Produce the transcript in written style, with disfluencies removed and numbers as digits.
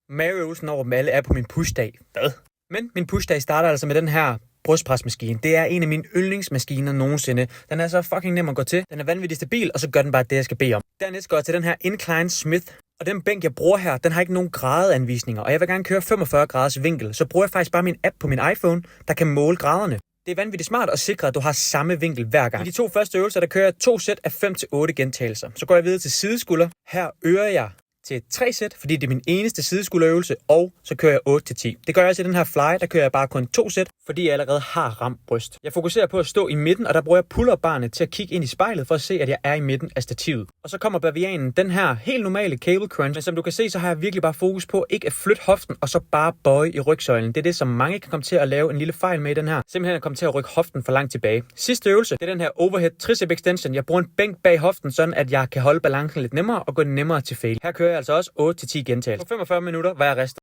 Maveøvelsen over dem alle er på min pushdag. Hvad? Men min pushdag starter altså med den her brystpresmaskine. Det er en af mine yndlingsmaskiner nogensinde. Den er så fucking nem at gå til. Den er vanvittigt stabil, og så gør den bare det, jeg skal bede om. Dernæst går jeg til den her Incline Smith. Og den bænk, jeg bruger her, den har ikke nogen gradeanvisninger. Og jeg vil gerne køre 45 graders vinkel. Så bruger jeg faktisk bare min app på min iPhone, der kan måle graderne. Det er vanvittigt smart at sikre, at du har samme vinkel hver gang. I de 2 første øvelser, der kører jeg 2 sæt af 5 til 8 gentagelser. Så går jeg videre til sideskulder. Her øger jeg til 3 sæt, fordi det er min eneste sideskulderøvelse, og så kører jeg 8 til 10. Det gør jeg også i den her fly, der kører jeg bare kun 2 sæt, fordi jeg allerede har ramt bryst. Jeg fokuserer på at stå i midten, og der bruger jeg pull-up-barnet til at kigge ind i spejlet for at se, at jeg er i midten af stativet. Og så kommer bavianen, den her helt normale cable crunch, men som du kan se, så har jeg virkelig bare fokus på ikke at flytte hoften, og så bare bøje i rygsøjlen. Det er det, som mange kan komme til at lave en lille fejl med i den her. Simpelthen at komme til at rykke hoften for langt tilbage. Sidste øvelse, det er den her overhead tricep extension. Jeg bruger en bænk bag hoften, sådan at jeg kan holde balancen lidt nemmere og gå nemmere til fail. Her kører jeg altså også 8 til 10 gentagelser. På 45 minutter var jeg ristet.